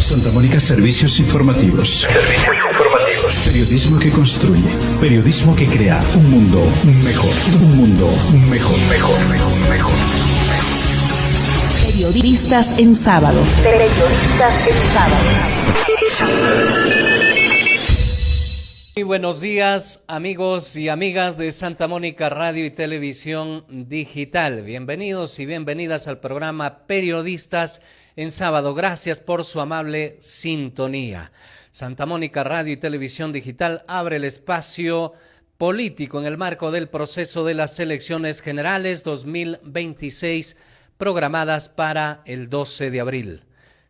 Santa Mónica Servicios Informativos. Servicios informativos. Periodismo que construye. Periodismo que crea un mundo mejor. Un mundo mejor. Periodistas en sábado. Periodistas en sábado. Muy buenos días, amigos y amigas de Santa Mónica Radio y Televisión Digital. Bienvenidos y bienvenidas al programa Periodistas en sábado. Gracias por su amable sintonía. Santa Mónica Radio y Televisión Digital abre el espacio político en el marco del proceso de las elecciones generales 2026 programadas para el 12 de abril.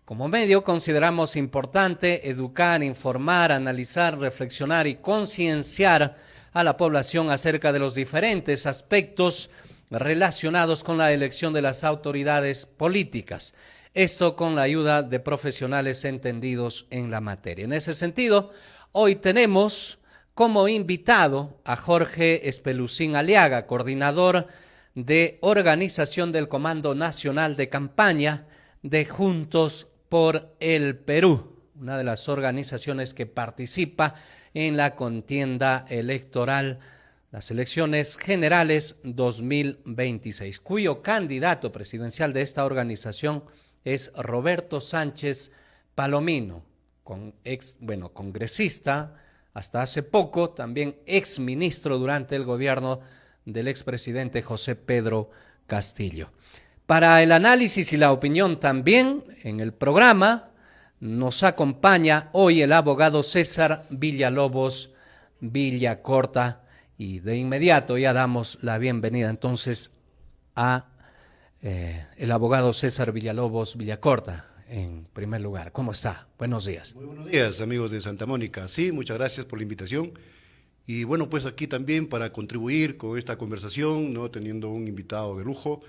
Como medio consideramos importante educar, informar, analizar, reflexionar y concienciar a la población acerca de los diferentes aspectos relacionados con la elección de las autoridades políticas. Esto con la ayuda de profesionales entendidos en la materia. En ese sentido, hoy tenemos como invitado a Jorge Espelucín Aliaga, coordinador de organización del Comando Nacional de Campaña de Juntos por el Perú, una de las organizaciones que participa en la contienda electoral, las elecciones generales 2026, cuyo candidato presidencial de esta organización es Roberto Sánchez Palomino, congresista hasta hace poco, también exministro durante el gobierno del expresidente José Pedro Castillo. Para el análisis y la opinión también en el programa nos acompaña hoy el abogado César Villalobos Villacorta y de inmediato ya damos la bienvenida entonces a el abogado César Villalobos Villacorta. En primer lugar, ¿cómo está? Buenos días. Muy buenos días, amigos de Santa Mónica. Sí, muchas gracias por la invitación. Y bueno, pues aquí también para contribuir con esta conversación, ¿no? Teniendo un invitado de lujo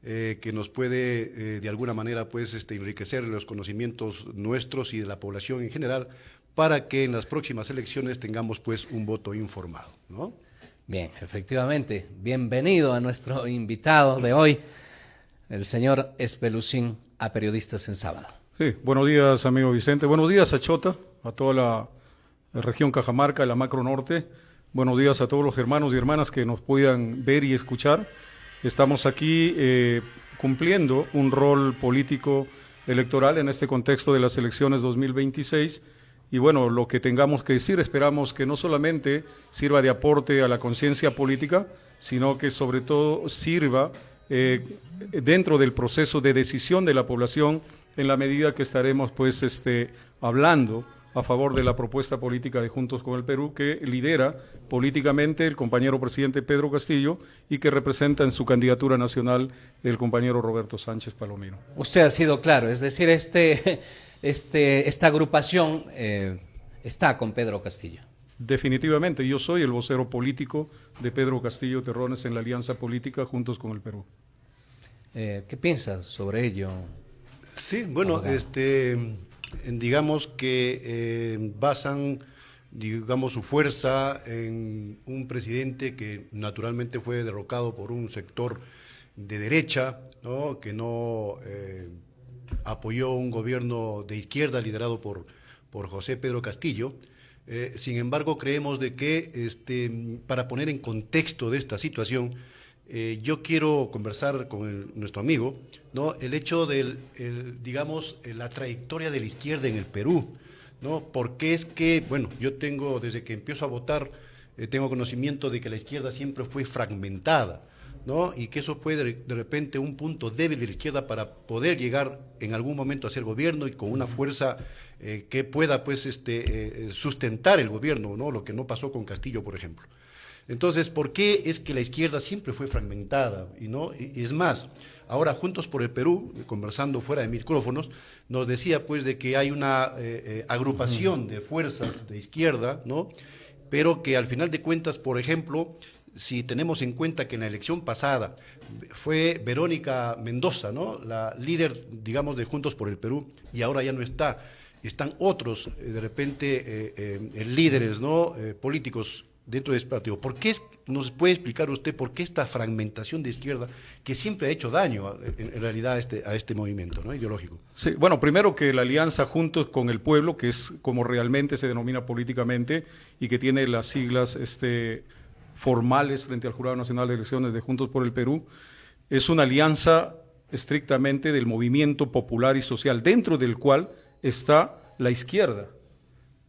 que nos puede de alguna manera pues enriquecer los conocimientos nuestros y de la población en general para que en las próximas elecciones tengamos pues un voto informado, ¿no? Bien, efectivamente, bienvenido a nuestro invitado de hoy, el señor Espelucín, a Periodistas en Sábado. Sí, buenos días, amigo Vicente. Buenos días a Chota, a toda la región Cajamarca, la Macro Norte. Buenos días a todos los hermanos y hermanas que nos puedan ver y escuchar. Estamos aquí cumpliendo un rol político electoral en este contexto de las elecciones 2026 y bueno, lo que tengamos que decir esperamos que no solamente sirva de aporte a la conciencia política, sino que sobre todo sirva dentro del proceso de decisión de la población en la medida que estaremos pues hablando a favor de la propuesta política de Juntos con el Perú que lidera políticamente el compañero presidente Pedro Castillo y que representa en su candidatura nacional el compañero Roberto Sánchez Palomino. Usted ha sido claro, es decir, esta agrupación está con Pedro Castillo. Definitivamente, yo soy el vocero político de Pedro Castillo Terrones en la alianza política Juntos con el Perú. ¿Qué piensas sobre ello? Sí, bueno, digamos que basan, digamos, su fuerza en un presidente que naturalmente fue derrocado por un sector de derecha, ¿no? Que no apoyó un gobierno de izquierda liderado por José Pedro Castillo. Sin embargo, creemos de que para poner en contexto de esta situación, yo quiero conversar con nuestro amigo, ¿no? El hecho digamos, la trayectoria de la izquierda en el Perú, ¿no? Porque es que, bueno, yo tengo, desde que empiezo a votar, tengo conocimiento de que la izquierda siempre fue fragmentada, ¿no? Y que eso fue de repente un punto débil de la izquierda para poder llegar en algún momento a ser gobierno y con una fuerza que pueda, pues, sustentar el gobierno, ¿no? Lo que no pasó con Castillo, por ejemplo. Entonces, ¿por qué es que la izquierda siempre fue fragmentada? Y es más, ahora Juntos por el Perú, conversando fuera de micrófonos, nos decía pues de que hay una agrupación de fuerzas de izquierda, ¿no? Pero que al final de cuentas, por ejemplo, si tenemos en cuenta que en la elección pasada fue Verónica Mendoza, ¿no? La líder, digamos, de Juntos por el Perú, y ahora ya no está. Están otros, de repente, líderes, ¿no? Políticos dentro de este partido. ¿Nos puede explicar usted por qué esta fragmentación de izquierda que siempre ha hecho daño en realidad a este movimiento, ¿no?, ideológico? Sí, bueno, primero que la alianza Juntos con el Pueblo, que es como realmente se denomina políticamente y que tiene las siglas formales frente al Jurado Nacional de Elecciones de Juntos por el Perú, es una alianza estrictamente del movimiento popular y social, dentro del cual está la izquierda.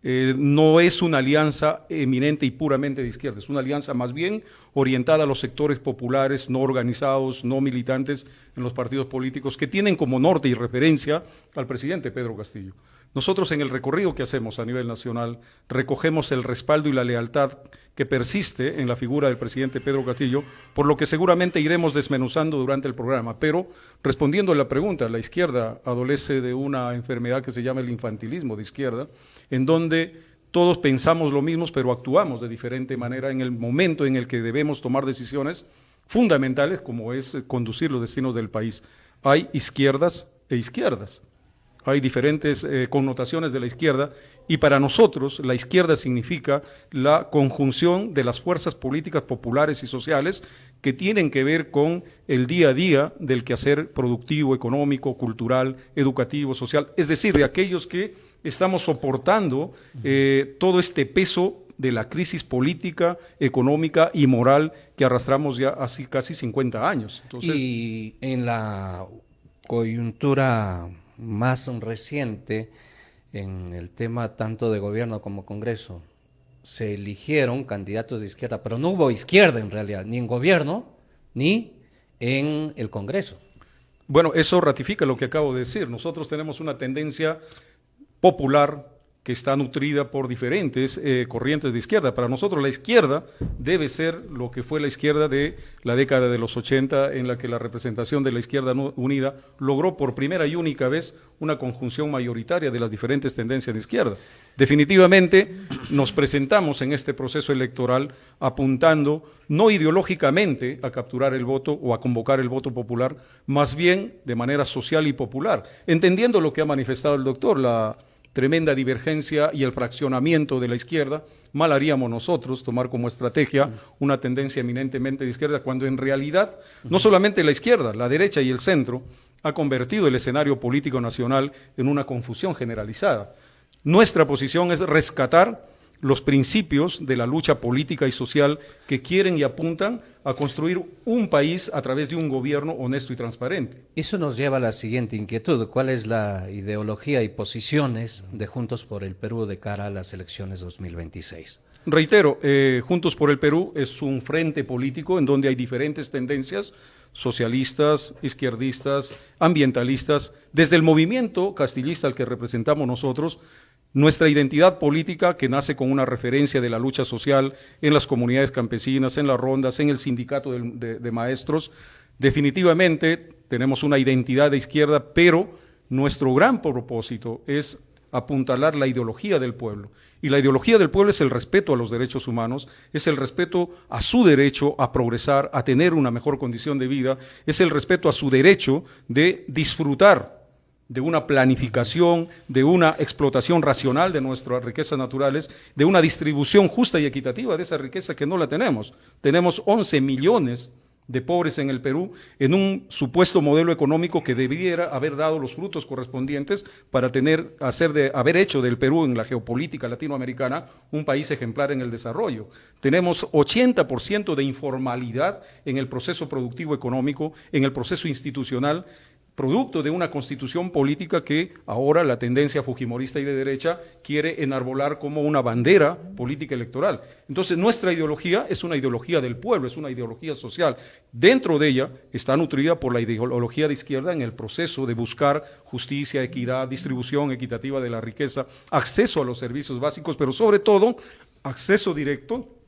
No es una alianza eminente y puramente de izquierda, es una alianza más bien orientada a los sectores populares, no organizados, no militantes en los partidos políticos, que tienen como norte y referencia al presidente Pedro Castillo. Nosotros en el recorrido que hacemos a nivel nacional recogemos el respaldo y la lealtad que persiste en la figura del presidente Pedro Castillo, por lo que seguramente iremos desmenuzando durante el programa. Pero respondiendo a la pregunta, la izquierda adolece de una enfermedad que se llama el infantilismo de izquierda, en donde todos pensamos lo mismo, pero actuamos de diferente manera en el momento en el que debemos tomar decisiones fundamentales, como es conducir los destinos del país. Hay izquierdas e izquierdas. Hay diferentes connotaciones de la izquierda y para nosotros la izquierda significa la conjunción de las fuerzas políticas populares y sociales que tienen que ver con el día a día del quehacer productivo, económico, cultural, educativo, social, es decir, de aquellos que estamos soportando todo este peso de la crisis política, económica y moral que arrastramos ya hace casi 50 años. Entonces, y en la coyuntura más reciente, en el tema tanto de gobierno como Congreso, se eligieron candidatos de izquierda, pero no hubo izquierda en realidad, ni en gobierno, ni en el Congreso. Bueno, eso ratifica lo que acabo de decir. Nosotros tenemos una tendencia popular que está nutrida por diferentes corrientes de izquierda. Para nosotros la izquierda debe ser lo que fue la izquierda de la década de los 80, en la que la representación de la izquierda unida logró por primera y única vez una conjunción mayoritaria de las diferentes tendencias de izquierda. Definitivamente nos presentamos en este proceso electoral apuntando no ideológicamente a capturar el voto o a convocar el voto popular, más bien de manera social y popular, entendiendo lo que ha manifestado el doctor, la tremenda divergencia y el fraccionamiento de la izquierda. Mal haríamos nosotros tomar como estrategia una tendencia eminentemente de izquierda, cuando en realidad no solamente la izquierda, la derecha y el centro ha convertido el escenario político nacional en una confusión generalizada. Nuestra posición es rescatar los principios de la lucha política y social que quieren y apuntan a construir un país a través de un gobierno honesto y transparente. Eso nos lleva a la siguiente inquietud: ¿cuál es la ideología y posiciones de Juntos por el Perú de cara a las elecciones 2026? Reitero, Juntos por el Perú es un frente político en donde hay diferentes tendencias socialistas, izquierdistas, ambientalistas. Desde el movimiento castillista al que representamos nosotros, nuestra identidad política, que nace con una referencia de la lucha social en las comunidades campesinas, en las rondas, en el sindicato de maestros, definitivamente tenemos una identidad de izquierda, pero nuestro gran propósito es apuntalar la ideología del pueblo. Y la ideología del pueblo es el respeto a los derechos humanos, es el respeto a su derecho a progresar, a tener una mejor condición de vida, es el respeto a su derecho de disfrutar de una planificación, de una explotación racional de nuestras riquezas naturales, de una distribución justa y equitativa de esa riqueza que no la tenemos. Tenemos 11 millones de pobres en el Perú, en un supuesto modelo económico que debiera haber dado los frutos correspondientes para haber hecho del Perú en la geopolítica latinoamericana un país ejemplar en el desarrollo. Tenemos 80% de informalidad en el proceso productivo económico, en el proceso institucional, producto de una constitución política que ahora la tendencia fujimorista y de derecha quiere enarbolar como una bandera política electoral. Entonces nuestra ideología es una ideología del pueblo, es una ideología social. Dentro de ella está nutrida por la ideología de izquierda en el proceso de buscar justicia, equidad, distribución equitativa de la riqueza, acceso a los servicios básicos, pero sobre todo acceso directo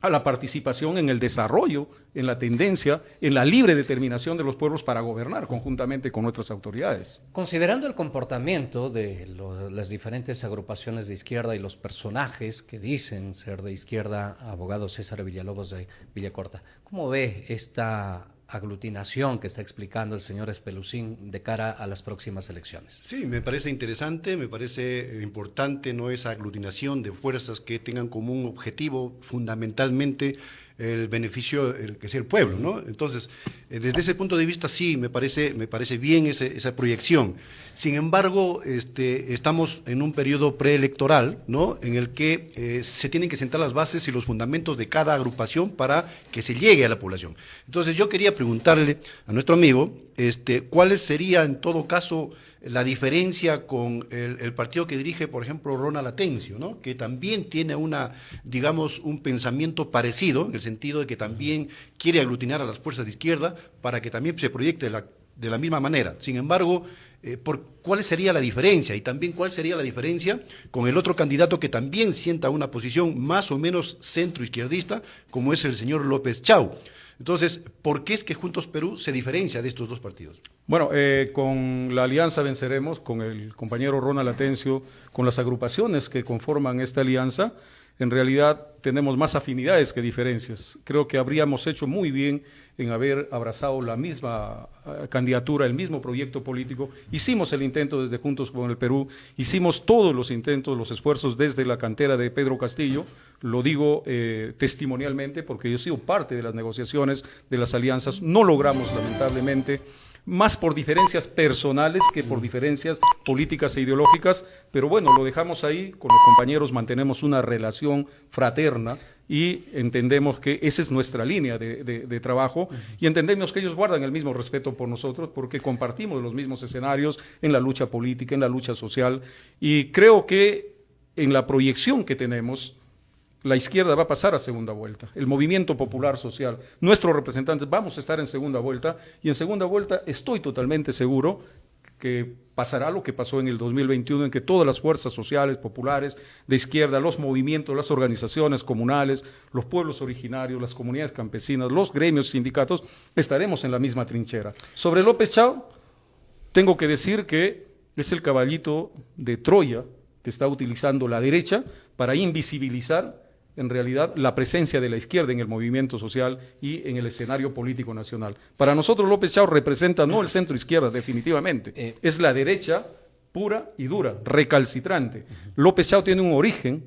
a la participación en el desarrollo, en la tendencia, en la libre determinación de los pueblos para gobernar conjuntamente con nuestras autoridades. Considerando el comportamiento de las diferentes agrupaciones de izquierda y los personajes que dicen ser de izquierda, abogado César Villalobos de Villacorta, ¿cómo ve esta aglutinación que está explicando el señor Espelucín de cara a las próximas elecciones. Sí, me parece interesante, me parece importante, ¿no?, esa aglutinación de fuerzas que tengan como un objetivo fundamentalmente el beneficio que sea el pueblo, ¿no? Entonces, desde ese punto de vista sí, me parece bien esa proyección. Sin embargo, estamos en un periodo preelectoral, ¿no?, en el que se tienen que sentar las bases y los fundamentos de cada agrupación para que se llegue a la población. Entonces, yo quería preguntarle a nuestro amigo, ¿cuál sería en todo caso la diferencia con el partido que dirige, por ejemplo, Ronald Atencio, ¿no?, que también tiene digamos, un pensamiento parecido, en el sentido de que también quiere aglutinar a las fuerzas de izquierda para que también se proyecte de la misma manera? Sin embargo, ¿cuál sería la diferencia? Y también, ¿cuál sería la diferencia con el otro candidato que también sienta una posición más o menos centroizquierdista, como es el señor López Chau? Entonces, ¿por qué es que Juntos Perú se diferencia de estos dos partidos? Bueno, con la Alianza Venceremos, con el compañero Ronald Atencio, con las agrupaciones que conforman esta alianza, en realidad tenemos más afinidades que diferencias. Creo que habríamos hecho muy bien en haber abrazado la misma candidatura, el mismo proyecto político. Hicimos el intento desde Juntos con el Perú, hicimos todos los intentos, los esfuerzos desde la cantera de Pedro Castillo, lo digo testimonialmente porque yo he sido parte de las negociaciones de las alianzas, no logramos lamentablemente, más por diferencias personales que por diferencias políticas e ideológicas, pero bueno, lo dejamos ahí, con los compañeros mantenemos una relación fraterna y entendemos que esa es nuestra línea de trabajo y entendemos que ellos guardan el mismo respeto por nosotros porque compartimos los mismos escenarios en la lucha política, en la lucha social y creo que en la proyección que tenemos, la izquierda va a pasar a segunda vuelta, el movimiento popular social, nuestros representantes vamos a estar en segunda vuelta y en segunda vuelta estoy totalmente seguro que pasará lo que pasó en el 2021, en que todas las fuerzas sociales, populares, de izquierda, los movimientos, las organizaciones comunales, los pueblos originarios, las comunidades campesinas, los gremios, sindicatos, estaremos en la misma trinchera. Sobre López Chau, tengo que decir que es el caballito de Troya que está utilizando la derecha para invisibilizar en realidad la presencia de la izquierda en el movimiento social y en el escenario político nacional. Para nosotros López Chau representa no el centro izquierda definitivamente, es la derecha pura y dura, recalcitrante. López Chau tiene un origen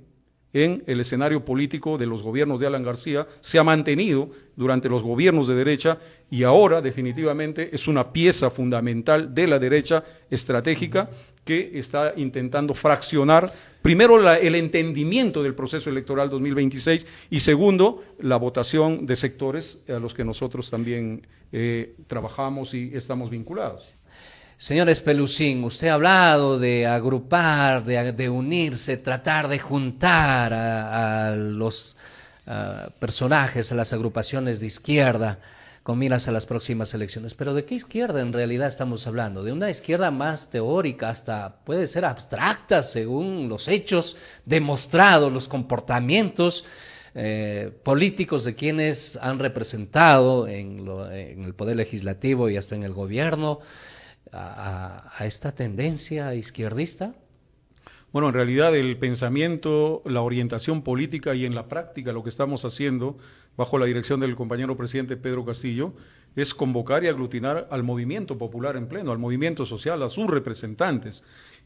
en el escenario político de los gobiernos de Alan García, se ha mantenido durante los gobiernos de derecha y ahora definitivamente es una pieza fundamental de la derecha estratégica que está intentando fraccionar, primero el entendimiento del proceso electoral 2026 y segundo, la votación de sectores a los que nosotros también trabajamos y estamos vinculados. Señor Espelucín, usted ha hablado de agrupar, de unirse, tratar de juntar a los personajes, a las agrupaciones de izquierda con miras a las próximas elecciones. Pero ¿de qué izquierda en realidad estamos hablando? De una izquierda más teórica, hasta puede ser abstracta según los hechos demostrados, los comportamientos políticos de quienes han representado en el Poder Legislativo y hasta en el gobierno a esta tendencia izquierdista. Bueno, en realidad el pensamiento, la orientación política y en la práctica lo que estamos haciendo bajo la dirección del compañero presidente Pedro Castillo es convocar y aglutinar al movimiento popular en pleno, al movimiento social, a sus representantes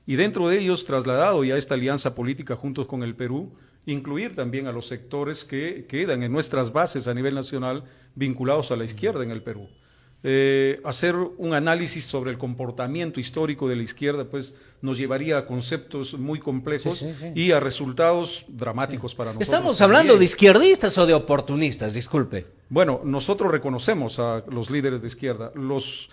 y dentro de ellos trasladado ya esta alianza política Juntos con el Perú, incluir también a los sectores que quedan en nuestras bases a nivel nacional vinculados a la izquierda en el Perú. Hacer un análisis sobre el comportamiento histórico de la izquierda pues nos llevaría a conceptos muy complejos y a resultados dramáticos para nosotros. ¿Estamos hablando de izquierdistas o de oportunistas? Disculpe. Bueno, nosotros reconocemos a los líderes de izquierda, los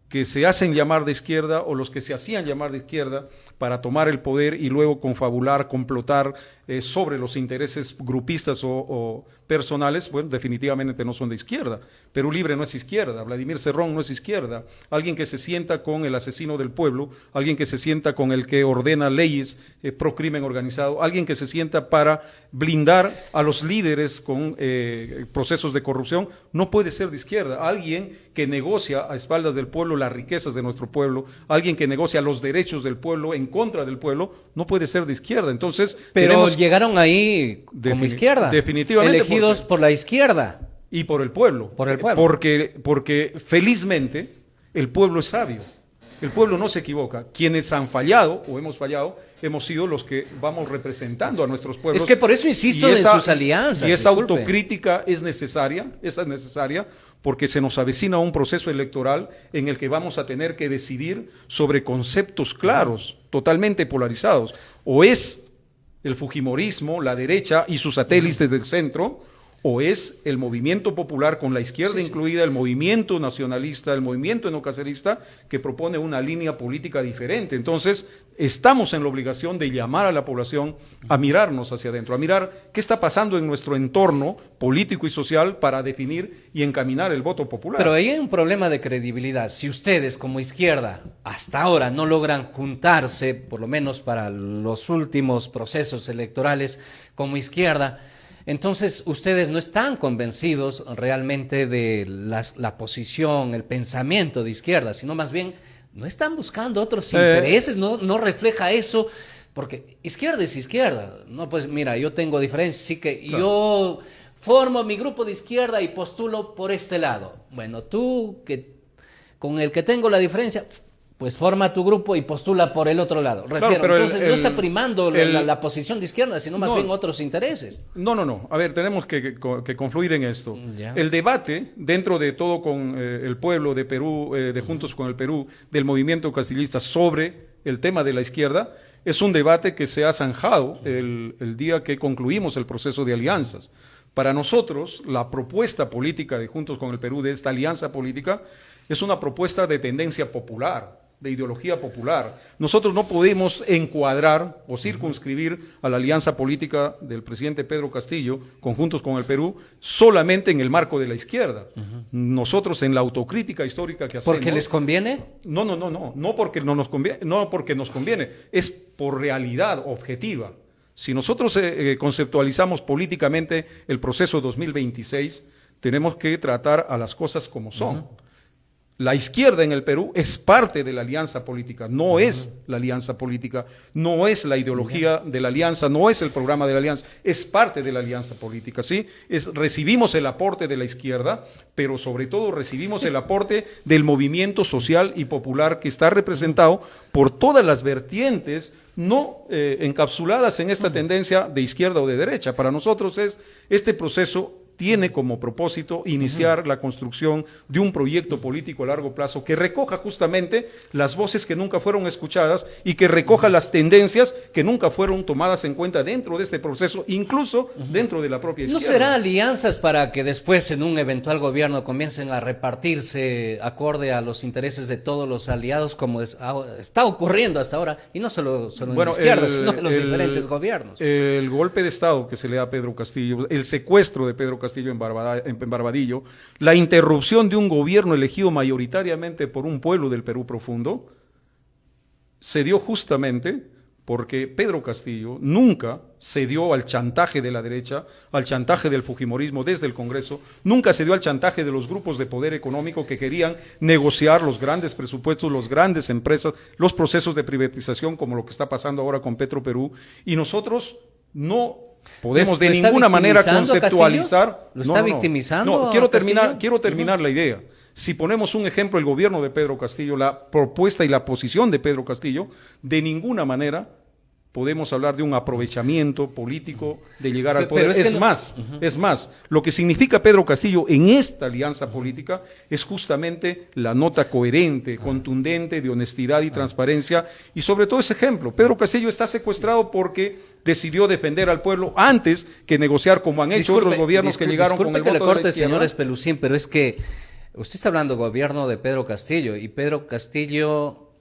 que se hacen llamar de izquierda o los que se hacían llamar de izquierda para tomar el poder y luego confabular, complotar sobre los intereses grupistas o personales, bueno, definitivamente no son de izquierda. Perú Libre no es izquierda, Vladimir Cerrón no es izquierda, alguien que se sienta con el asesino del pueblo, alguien que se sienta con el que ordena leyes pro crimen organizado, alguien que se sienta para blindar a los líderes con procesos de corrupción, no puede ser de izquierda. Alguien que negocia a espaldas del pueblo las riquezas de nuestro pueblo, alguien que negocia los derechos del pueblo en contra del pueblo, no puede ser de izquierda. Entonces, pero llegaron ahí como izquierda, definitivamente elegidos por la izquierda. y por el pueblo. Por el pueblo. Porque felizmente el pueblo es sabio. El pueblo no se equivoca. Quienes han fallado o hemos fallado, hemos sido los que vamos representando a nuestros pueblos. Es que por eso insisto en sus alianzas. Y esa disculpe. autocrítica es necesaria porque se nos avecina un proceso electoral en el que vamos a tener que decidir sobre conceptos claros, totalmente polarizados. O es el fujimorismo, la derecha y sus satélites del centro, o es el movimiento popular con la izquierda incluida, el movimiento nacionalista, el movimiento enocacerista, que propone una línea política diferente. Entonces, estamos en la obligación de llamar a la población a mirarnos hacia adentro, a mirar qué está pasando en nuestro entorno político y social para definir y encaminar el voto popular. Pero ahí hay un problema de credibilidad. Si ustedes como izquierda hasta ahora no logran juntarse, por lo menos para los últimos procesos electorales como izquierda, entonces ustedes no están convencidos realmente de la posición, el pensamiento de izquierda, sino más bien no están buscando otros intereses, no refleja eso, porque izquierda es izquierda. No, pues mira, yo tengo diferencias, sí que claro. Yo formo mi grupo de izquierda y postulo por este lado. Bueno, tú con el que tengo la diferencia, pues forma tu grupo y postula por el otro lado. Refiero, claro, entonces no está primando la posición de izquierda, sino más bien otros intereses. No. A ver, tenemos que confluir en esto. Ya. El debate, dentro de todo con el pueblo de Perú, de Juntos con el Perú, del movimiento castillista sobre el tema de la izquierda, es un debate que se ha zanjado el día que concluimos el proceso de alianzas. Para nosotros, la propuesta política de Juntos con el Perú, de esta alianza política, es una propuesta de tendencia popular, de ideología popular. Nosotros no podemos encuadrar o circunscribir a la alianza política del presidente Pedro Castillo, Juntos con el Perú, solamente en el marco de la izquierda. Nosotros en la autocrítica histórica que hacemos... ¿Porque les conviene? No porque nos conviene, es por realidad objetiva. Si nosotros conceptualizamos políticamente el proceso 2026, tenemos que tratar a las cosas como son. La izquierda en el Perú es parte de la alianza política, no es la alianza política, no es la ideología de la alianza, no es el programa de la alianza, es parte de la alianza política, ¿sí? Recibimos el aporte de la izquierda, pero sobre todo recibimos el aporte del movimiento social y popular que está representado por todas las vertientes no encapsuladas en esta tendencia de izquierda o de derecha. Para nosotros este proceso tiene como propósito iniciar la construcción de un proyecto político a largo plazo que recoja justamente las voces que nunca fueron escuchadas y que recoja las tendencias que nunca fueron tomadas en cuenta dentro de este proceso, incluso dentro de la propia izquierda. ¿No será alianzas para que después en un eventual gobierno comiencen a repartirse acorde a los intereses de todos los aliados como está ocurriendo hasta ahora, y no solo en la izquierda, sino en los diferentes gobiernos? El golpe de Estado que se le da a Pedro Castillo, el secuestro de Pedro Castillo en Barbadillo, la interrupción de un gobierno elegido mayoritariamente por un pueblo del Perú profundo, se dio justamente porque Pedro Castillo nunca cedió al chantaje de la derecha, al chantaje del fujimorismo desde el Congreso, nunca cedió al chantaje de los grupos de poder económico que querían negociar los grandes presupuestos, las grandes empresas, los procesos de privatización como lo que está pasando ahora con Petroperú, y nosotros no podemos de ninguna manera conceptualizar. Castillo? ¿Lo está victimizando? No, quiero terminar la idea. Si ponemos un ejemplo, el gobierno de Pedro Castillo, la propuesta y la posición de Pedro Castillo, de ninguna manera podemos hablar de un aprovechamiento político de llegar al poder. Es más, lo que significa Pedro Castillo en esta alianza política es justamente la nota coherente, contundente, de honestidad y transparencia, y sobre todo ese ejemplo. Pedro Castillo está secuestrado porque decidió defender al pueblo antes que negociar como han hecho otros gobiernos que llegaron con el voto de la izquierda. Disculpe que le corte, señor Espelucín, pero es que usted está hablando gobierno de Pedro Castillo, y Pedro Castillo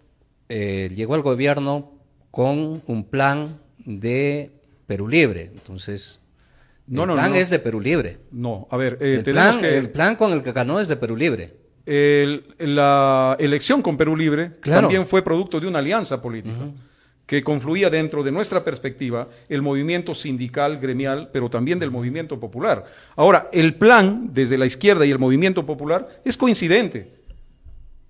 llegó al gobierno con un plan de Perú Libre. Entonces, el plan es de Perú Libre. No, a ver, el plan con el que ganó es de Perú Libre. La elección con Perú Libre también fue producto de una alianza política que confluía dentro de nuestra perspectiva el movimiento sindical, gremial, pero también del movimiento popular. Ahora, el plan desde la izquierda y el movimiento popular es coincidente.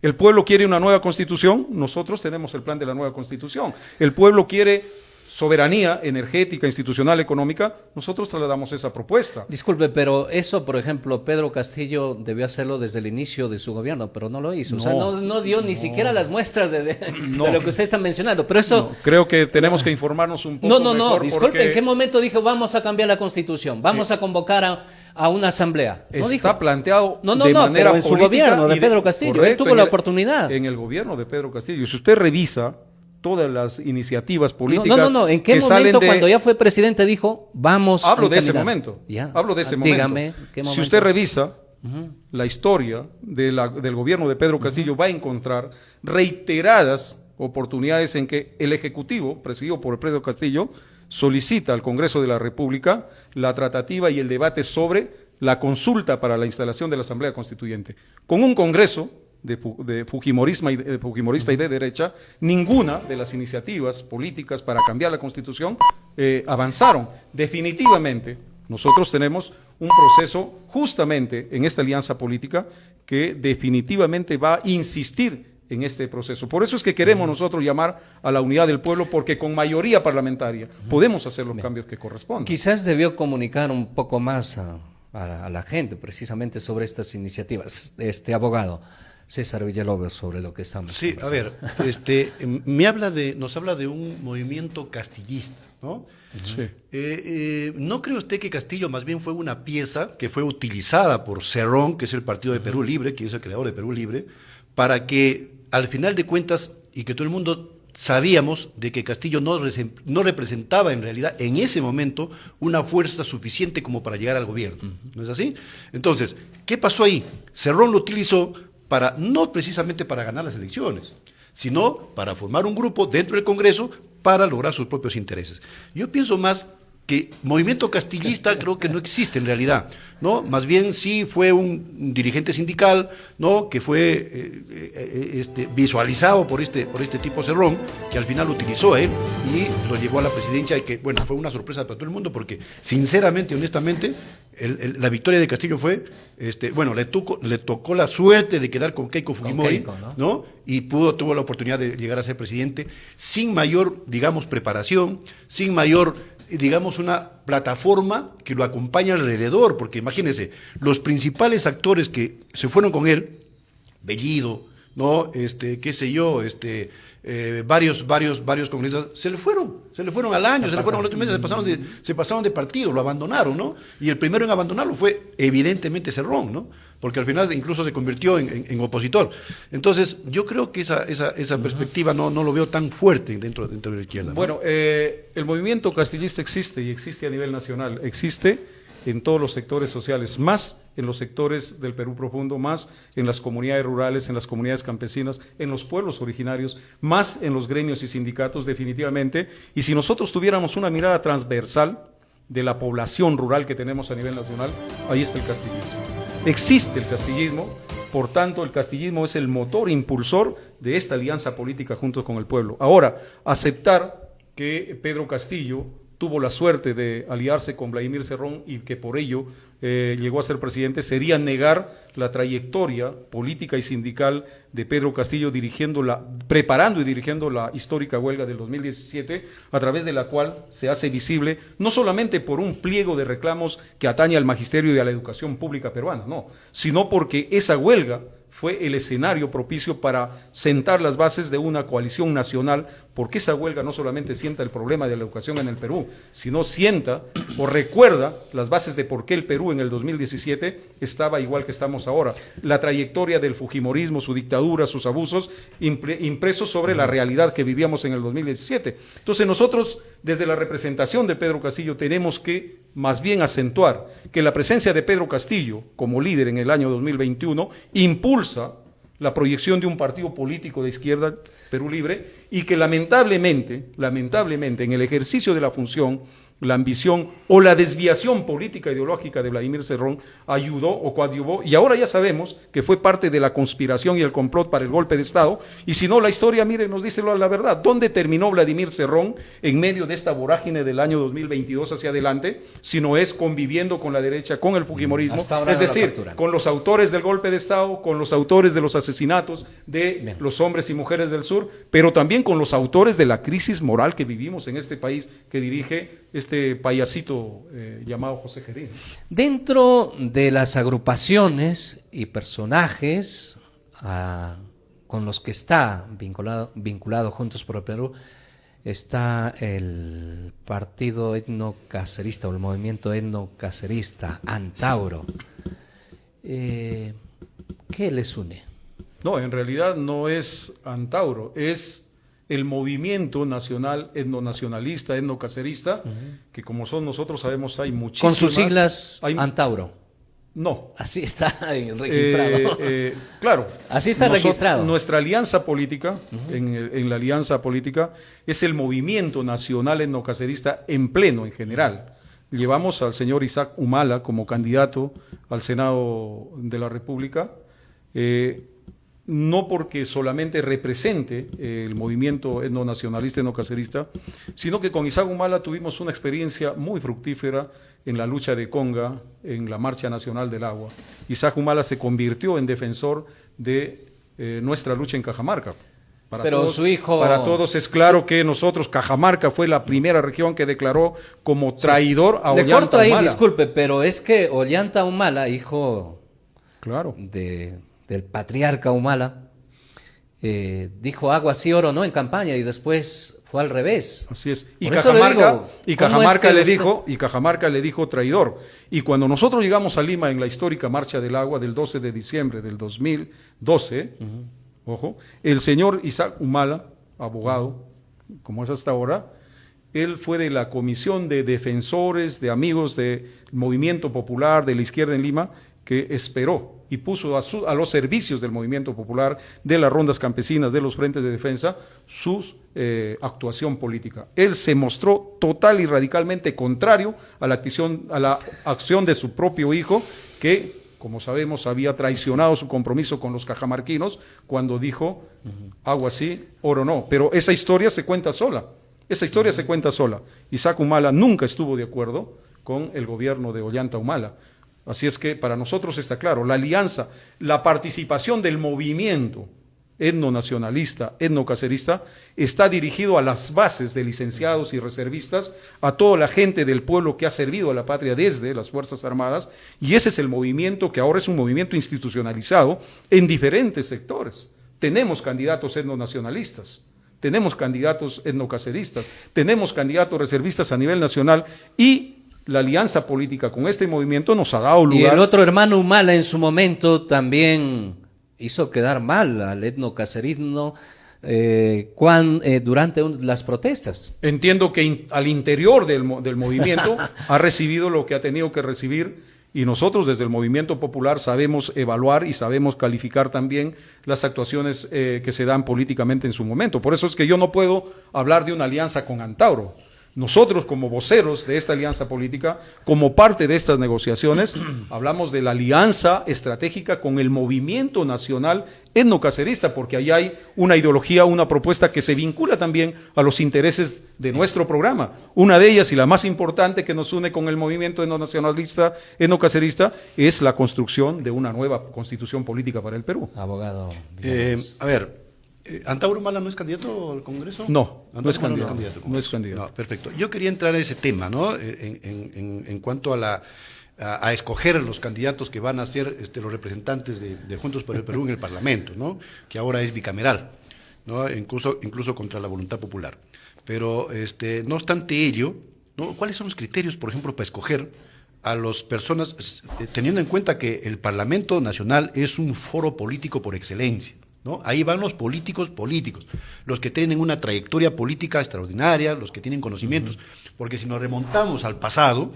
El pueblo quiere una nueva constitución, nosotros tenemos el plan de la nueva constitución. El pueblo quiere soberanía energética, institucional, económica, nosotros trasladamos esa propuesta. Disculpe, pero eso, por ejemplo, Pedro Castillo debió hacerlo desde el inicio de su gobierno, pero no lo hizo. O sea, no dio ni siquiera las muestras de lo que usted está mencionando. Pero eso... Creo que tenemos que informarnos un poco mejor. Disculpe, porque ¿en qué momento dijo vamos a cambiar la Constitución? Vamos a convocar a una asamblea. ¿No está planteado de manera pero en su política gobierno de Pedro Castillo? Correcto, él tuvo la oportunidad. En el gobierno de Pedro Castillo. Si usted revisa todas las iniciativas políticas. ¿En qué momento cuando ya fue presidente dijo vamos a Hablo de ese momento. Hablo de ese momento. Dígame, ¿qué momento? Si usted revisa la historia del gobierno de Pedro Castillo, va a encontrar reiteradas oportunidades en que el Ejecutivo, presidido por Pedro Castillo, solicita al Congreso de la República la tratativa y el debate sobre la consulta para la instalación de la Asamblea Constituyente. Con un Congreso de fujimorista y de derecha, ninguna de las iniciativas políticas para cambiar la Constitución avanzaron. Definitivamente, nosotros tenemos un proceso justamente en esta alianza política que definitivamente va a insistir en este proceso. Por eso es que queremos nosotros llamar a la unidad del pueblo, porque con mayoría parlamentaria podemos hacer los cambios que corresponden. Quizás debió comunicar un poco más a la gente precisamente sobre estas iniciativas. Abogado César Villalobos, sobre lo que estamos conversando. A ver, nos habla de un movimiento castillista, ¿no? Sí. ¿No cree usted que Castillo más bien fue una pieza que fue utilizada por Cerrón, que es el Partido de Perú Libre, que es el creador de Perú Libre, para que al final de cuentas, y que todo el mundo sabíamos de que Castillo no representaba en realidad en ese momento una fuerza suficiente como para llegar al gobierno? ¿No es así? Entonces, ¿qué pasó ahí? Cerrón lo utilizó no precisamente para ganar las elecciones, sino para formar un grupo dentro del Congreso para lograr sus propios intereses. Yo pienso más que movimiento castillista creo que no existe en realidad, ¿no? Más bien sí fue un dirigente sindical, ¿no? Que fue visualizado por este tipo Cerrón, que al final lo utilizó él y lo llevó a la presidencia, y que, bueno, fue una sorpresa para todo el mundo, porque sinceramente, honestamente, la victoria de Castillo fue, le tocó la suerte de quedar con Keiko Fujimori, ¿no? Y tuvo la oportunidad de llegar a ser presidente sin mayor, digamos, preparación, sin mayor, digamos, una plataforma que lo acompaña alrededor, porque imagínense, los principales actores que se fueron con él, Bellido, ¿no? Qué sé yo, varios congresistas se le fueron al año, se le fueron a los 8 meses, se pasaron de partido, lo abandonaron, ¿no? Y el primero en abandonarlo fue evidentemente Cerrón, ¿no? Porque al final incluso se convirtió en opositor. Entonces, yo creo que esa perspectiva no lo veo tan fuerte dentro de la izquierda, ¿no? Bueno, el movimiento castillista existe, y existe a nivel nacional, existe en todos los sectores sociales, más en los sectores del Perú profundo, más en las comunidades rurales, en las comunidades campesinas, en los pueblos originarios, más en los gremios y sindicatos, definitivamente. Y si nosotros tuviéramos una mirada transversal de la población rural que tenemos a nivel nacional, ahí está el castillismo. Existe el castillismo, por tanto el castillismo es el motor impulsor de esta alianza política junto con el pueblo. Ahora, aceptar que Pedro Castillo tuvo la suerte de aliarse con Vladimir Cerrón y que por ello llegó a ser presidente, sería negar la trayectoria política y sindical de Pedro Castillo preparando y dirigiendo la histórica huelga del 2017, a través de la cual se hace visible, no solamente por un pliego de reclamos que atañe al magisterio y a la educación pública peruana, no, sino porque esa huelga fue el escenario propicio para sentar las bases de una coalición nacional, porque esa huelga no solamente sienta el problema de la educación en el Perú, sino sienta o recuerda las bases de por qué el Perú en el 2017 estaba igual que estamos ahora. La trayectoria del fujimorismo, su dictadura, sus abusos, impresos sobre la realidad que vivíamos en el 2017. Entonces nosotros, desde la representación de Pedro Castillo, tenemos que más bien acentuar que la presencia de Pedro Castillo como líder en el año 2021 impulsa la proyección de un partido político de izquierda, Perú Libre, y que lamentablemente, en el ejercicio de la función, la ambición o la desviación política ideológica de Vladimir Cerrón ayudó o coadyuvó, y ahora ya sabemos que fue parte de la conspiración y el complot para el golpe de Estado. Y si no, la historia, mire, nos dice la verdad. ¿Dónde terminó Vladimir Cerrón en medio de esta vorágine del año 2022 hacia adelante? Si no es conviviendo con la derecha, con el fujimorismo, es decir, con los autores del golpe de Estado, con los autores de los asesinatos de los hombres y mujeres del sur, pero también también con los autores de la crisis moral que vivimos en este país, que dirige este payasito llamado José Gerín. Dentro de las agrupaciones y personajes con los que está vinculado Juntos por el Perú, está el partido etnocacerista o el movimiento etnocacerista, Antauro. ¿Qué les une? No, en realidad no es Antauro, es el movimiento nacional etnonacionalista, etnocacerista, que como nosotros sabemos hay muchísimas. Con sus siglas Antauro. No. Así está registrado. Claro. Así está registrado. Nuestra alianza política, en la alianza política, es el movimiento nacional etnocacerista en pleno, en general. Llevamos al señor Isaac Humala como candidato al Senado de la República, no porque solamente represente el movimiento etnonacionalista, etnocacerista, sino que con Isaac Humala tuvimos una experiencia muy fructífera en la lucha de Conga, en la Marcha Nacional del Agua. Isaac Humala se convirtió en defensor de nuestra lucha en Cajamarca. Su hijo... Para todos es claro que nosotros, Cajamarca fue la primera región que declaró como traidor a Ollanta Humala. Le corto ahí, disculpe, pero es que Ollanta Humala, hijo del patriarca Humala, dijo agua sí, oro no en campaña, y después fue al revés. Así es. Y Cajamarca, Cajamarca le dijo traidor. Y cuando nosotros llegamos a Lima en la histórica Marcha del Agua del 12 de diciembre del 2012, ojo, el señor Isaac Humala, abogado, como es hasta ahora, él fue de la Comisión de Defensores, de Amigos del Movimiento Popular de la Izquierda en Lima, que esperó y puso a los servicios del Movimiento Popular, de las rondas campesinas, de los frentes de defensa, su actuación política. Él se mostró total y radicalmente contrario a la acción de su propio hijo, que, como sabemos, había traicionado su compromiso con los cajamarquinos cuando dijo agua sí, oro no. Pero esa historia se cuenta sola. Isaac Humala nunca estuvo de acuerdo con el gobierno de Ollanta Humala. Así es que para nosotros está claro, la alianza, la participación del movimiento etnonacionalista, etnocacerista, está dirigido a las bases de licenciados y reservistas, a toda la gente del pueblo que ha servido a la patria desde las Fuerzas Armadas, y ese es el movimiento que ahora es un movimiento institucionalizado en diferentes sectores. Tenemos candidatos etnonacionalistas, tenemos candidatos etnocaceristas, tenemos candidatos reservistas a nivel nacional, y la alianza política con este movimiento nos ha dado lugar. Y el otro hermano Humala en su momento también hizo quedar mal al etnocacerismo durante las protestas. Entiendo que al interior del movimiento ha recibido lo que ha tenido que recibir, y nosotros desde el Movimiento Popular sabemos evaluar y sabemos calificar también las actuaciones que se dan políticamente en su momento. Por eso es que yo no puedo hablar de una alianza con Antauro. Nosotros, como voceros de esta alianza política, como parte de estas negociaciones, hablamos de la alianza estratégica con el movimiento nacional etnocacerista, porque ahí hay una ideología, una propuesta que se vincula también a los intereses de nuestro programa. Una de ellas, y la más importante que nos une con el movimiento etnonacionalista, etnocacerista, es la construcción de una nueva constitución política para el Perú. Abogado. ¿Antauro Humala no es candidato al Congreso? No es candidato. No, perfecto. Yo quería entrar a ese tema, ¿no? En cuanto a escoger los candidatos que van a ser los representantes de Juntos por el Perú en el Parlamento, ¿no? Que ahora es bicameral, ¿no? Incluso contra la voluntad popular. Pero no obstante ello, ¿no? ¿Cuáles son los criterios, por ejemplo, para escoger a las personas, teniendo en cuenta que el Parlamento Nacional es un foro político por excelencia, ¿no? Ahí van los políticos, los que tienen una trayectoria política extraordinaria, los que tienen conocimientos, porque si nos remontamos al pasado,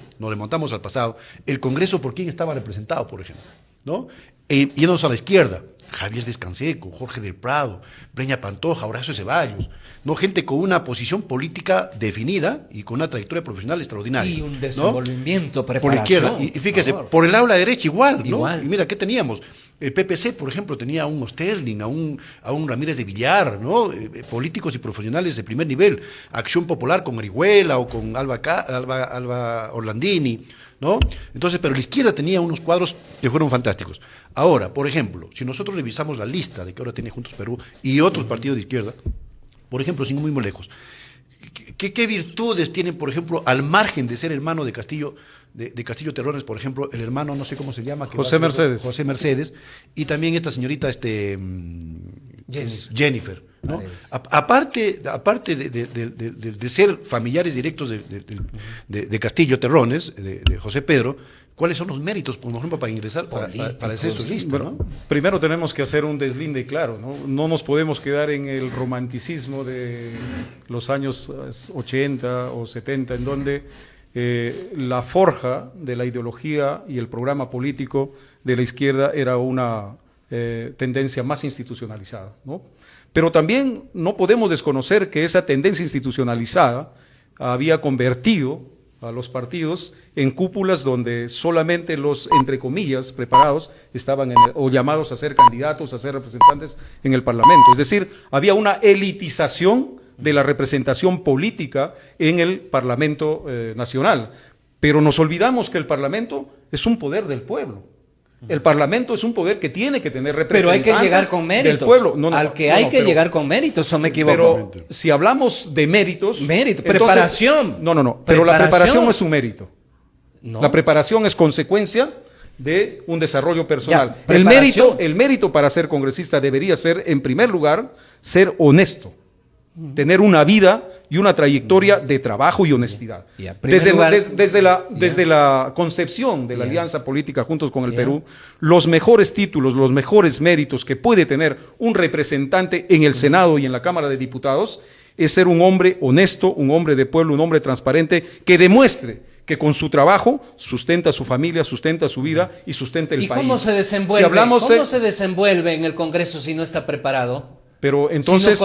el Congreso, ¿por quién estaba representado, por ejemplo? ¿No? Yéndonos a la izquierda, Javier Descanseco, Jorge del Prado, Breña Pantoja, Horacio Ceballos, ¿no? Gente con una posición política definida y con una trayectoria profesional extraordinaria. Y un desenvolvimiento, ¿no? preparación. Por la izquierda, y fíjese, por el aula derecha igual, ¿no? Y mira, ¿qué teníamos? El PPC, por ejemplo, tenía a un Osterling, a un Ramírez de Villar, ¿no? Políticos y profesionales de primer nivel. Acción Popular con Orihuela o con Alba Orlandini, ¿no? Entonces, pero la izquierda tenía unos cuadros que fueron fantásticos. Ahora, por ejemplo, si nosotros revisamos la lista de que ahora tiene Juntos Perú y otros partidos de izquierda, por ejemplo, sin ir muy lejos, ¿qué virtudes tienen, por ejemplo, al margen de ser hermano de Castillo, de Castillo Terrones, por ejemplo, el hermano, no sé cómo se llama, José Mercedes. José Mercedes, y también esta señorita Jennifer, ¿no? Aparte de ser familiares directos de Castillo Terrones, de José Pedro, ¿cuáles son los méritos, por ejemplo, para ingresar, para hacer estos listas? Bueno, ¿no? primero tenemos que hacer un deslinde claro, ¿no? No nos podemos quedar en el romanticismo de los años 80 o 70, en donde la forja de la ideología y el programa político de la izquierda era una tendencia más institucionalizada, ¿no? Pero también no podemos desconocer que esa tendencia institucionalizada había convertido a los partidos en cúpulas donde solamente los, entre comillas, preparados estaban o llamados a ser candidatos, a ser representantes en el Parlamento. Es decir, había una elitización de la representación política en el Parlamento nacional. Pero nos olvidamos que el Parlamento es un poder del pueblo. El Parlamento es un poder que tiene que tener representantes. Pero hay que llegar con méritos. Del pueblo. Hay que llegar con méritos, ¿o me equivoco? Pero si hablamos de méritos... Preparación. No. Pero la preparación no es un mérito. No. La preparación es consecuencia de un desarrollo personal. Ya, el mérito para ser congresista debería ser, en primer lugar, ser honesto. Tener una vida y una trayectoria de trabajo y honestidad. Desde la concepción de la alianza política Juntos con el Perú, los mejores títulos, los mejores méritos que puede tener un representante en el Senado y en la Cámara de Diputados es ser un hombre honesto, un hombre de pueblo, un hombre transparente, que demuestre que con su trabajo sustenta a su familia, sustenta su vida y sustenta el país. ¿Y cómo se desenvuelve? ¿Cómo se desenvuelve en el Congreso si no está preparado? Pero entonces,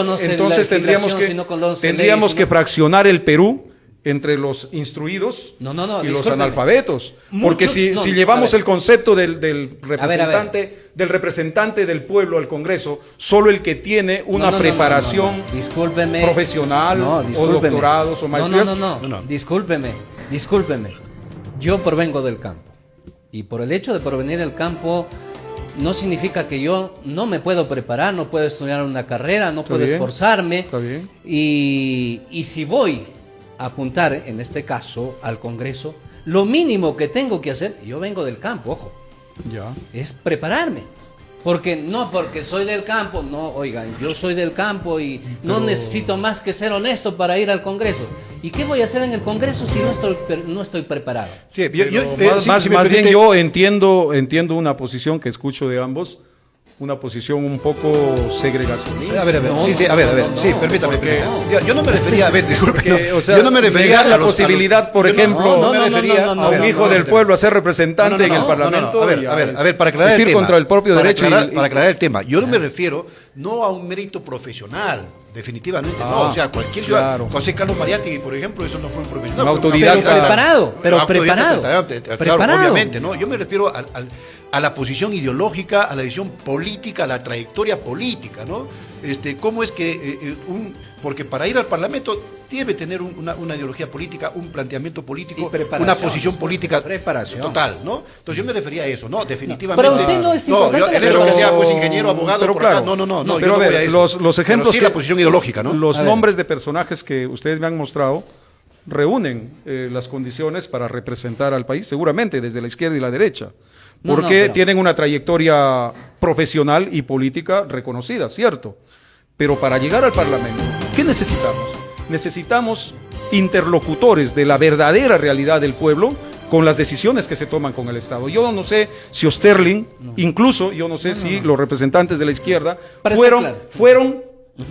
tendríamos que fraccionar el Perú entre los instruidos y los analfabetos. Porque si llevamos el concepto del representante del pueblo al Congreso, solo el que tiene una preparación profesional o doctorados o maestrías. No. Discúlpeme. Yo provengo del campo. Y por el hecho de provenir del campo, no significa que yo no me puedo preparar, no puedo estudiar una carrera, no puedo esforzarme. Está bien. Y si voy a apuntar, en este caso, al Congreso, lo mínimo que tengo que hacer, yo vengo del campo, ojo, es prepararme. Porque soy del campo, no, oigan, yo soy del campo y no necesito más que ser honesto para ir al Congreso. ¿Y qué voy a hacer en el Congreso si no estoy preparado? Sí, más bien yo entiendo una posición que escucho de ambos, una posición un poco segregacionista. Permítame. Yo no me refería, disculpe, yo no me refería a la posibilidad, por ejemplo, a un hijo del pueblo a ser representante en el Parlamento. A ver, para aclarar el tema. Contra el propio derecho. Para aclarar el tema, yo no me refiero no a un mérito profesional, definitivamente no, o sea, cualquier ciudadano, José Carlos Mariátegui, por ejemplo, eso no fue un profesional. Un autodidacta. Pero preparado. Claro, obviamente, ¿no? Yo me refiero a la posición ideológica, a la visión política, a la trayectoria política, ¿no? ¿Cómo es que porque para ir al Parlamento debe tener una ideología política, un planteamiento político, una posición política total, ¿no? Entonces yo me refería a eso, ¿no? Definitivamente. Pero usted no es importante. El hecho que sea pues ingeniero, abogado, por acá, no, pero yo no voy a eso. Los ejemplos, sí la posición ideológica, ¿no? Los nombres de personajes que ustedes me han mostrado reúnen las condiciones para representar al país, seguramente desde la izquierda y la derecha. Porque tienen una trayectoria profesional y política reconocida, cierto. Pero para llegar al Parlamento, ¿qué necesitamos? Necesitamos interlocutores de la verdadera realidad del pueblo con las decisiones que se toman con el Estado. Yo no sé si Osterling, incluso yo no sé si los representantes de la izquierda fueron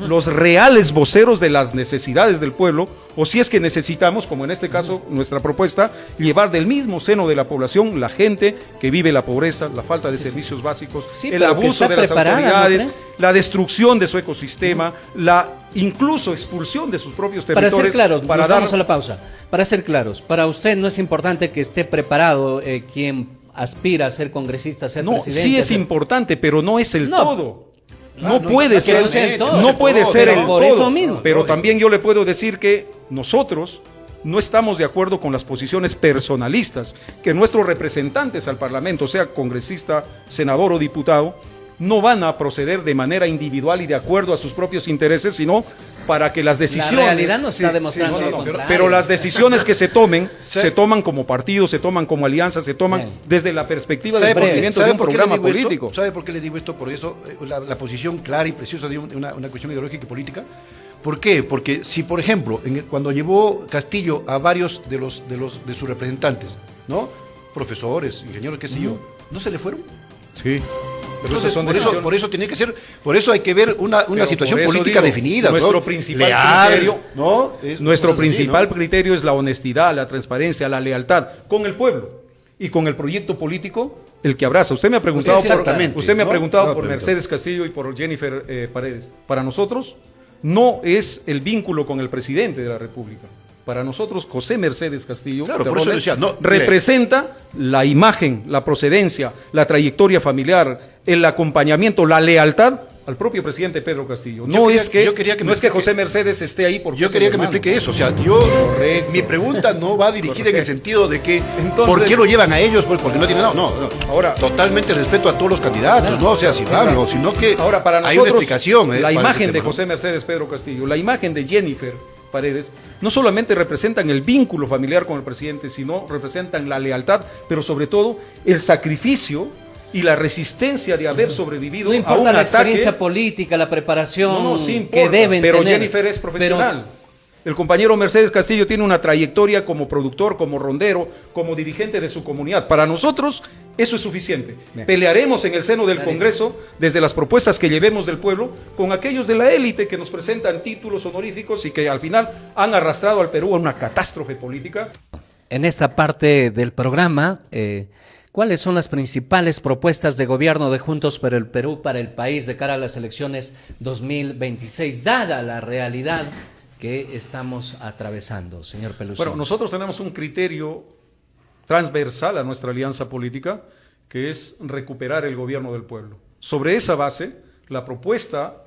los reales voceros de las necesidades del pueblo, o si es que necesitamos, como en este caso nuestra propuesta, llevar del mismo seno de la población la gente que vive la pobreza, la falta de servicios básicos, el abuso de las autoridades, la destrucción de su ecosistema, la incluso expulsión de sus propios territorios. Para ser claros, vamos a la pausa. Para ser claros, para usted no es importante que esté preparado quien aspira a ser congresista, a ser presidente. Sí es importante, pero no es el todo. No puede ser el todo. Por eso mismo. Pero también yo le puedo decir que nosotros no estamos de acuerdo con las posiciones personalistas, que nuestros representantes al Parlamento, sea congresista, senador o diputado, no van a proceder de manera individual y de acuerdo a sus propios intereses, sino para que las decisiones... La realidad no está Sí, demostrando sí, lo no, contrario. Pero las decisiones que se tomen, Sí. se toman como partido, se toman como alianza, se toman Bien. desde la perspectiva del ¿Sabe por qué? cumplimiento de ¿Sabe un por qué programa le digo esto? político. ¿Sabe por qué le digo esto? Por eso, la posición clara y preciosa de una cuestión ideológica y política. ¿Por qué? Porque si, por ejemplo, cuando llevó Castillo a varios de sus representantes, ¿no? Profesores, ingenieros, qué sé yo, ¿no se le fueron? Sí. Entonces, son por decisiones. eso tiene que ser, por eso hay que ver una Pero situación por eso política digo, definida. nuestro ¿no? principal Leal, criterio, ¿no? Nuestro cosas así, principal ¿no? criterio es la honestidad, la transparencia, la lealtad con el pueblo y con el proyecto político el que abraza. Usted me ha preguntado Exactamente, usted me ha ¿no? preguntado No, por pero- Mercedes Castillo y por Jennifer Paredes. Para nosotros no es el vínculo con el presidente de la República. Para nosotros, José Mercedes Castillo Claro, por eso Terrones, decía, no, mire. representa la imagen, la procedencia, la trayectoria familiar, el acompañamiento, la lealtad al propio presidente Pedro Castillo. Yo quería que me no es que explique- José Mercedes esté ahí porque Yo es quería el que me hermano. explique eso. O sea, mi pregunta no va dirigida en el Correcto. sentido de que Entonces- ¿por qué lo llevan a ellos? Porque no tienen nada. No. Ahora- totalmente respeto a todos los candidatos, no o sea si van, no, sino que Ahora, para hay nosotros, una explicación. la para ese imagen de tema, ¿no? José Mercedes Pedro Castillo, la imagen de Jennifer Paredes, no solamente representan el vínculo familiar con el presidente, sino representan la lealtad, pero sobre todo el sacrificio y la resistencia de haber sobrevivido No a importa un la ataque. experiencia política, la preparación No, sí importa, que deben pero tener. Jennifer es profesional. El compañero Mercedes Castillo tiene una trayectoria como productor, como rondero, como dirigente de su comunidad. Para nosotros eso es suficiente. Bien. Pelearemos en el seno del Claro. Congreso desde las propuestas que llevemos del pueblo con aquellos de la élite que nos presentan títulos honoríficos y que al final han arrastrado al Perú a una catástrofe política. En esta parte del programa, ¿cuáles son las principales propuestas de gobierno de Juntos por el Perú para el país de cara a las elecciones 2026, dada la realidad que estamos atravesando, señor Pelusín? Bueno, nosotros tenemos un criterio transversal a nuestra alianza política, que es recuperar el gobierno del pueblo. Sobre esa base, la propuesta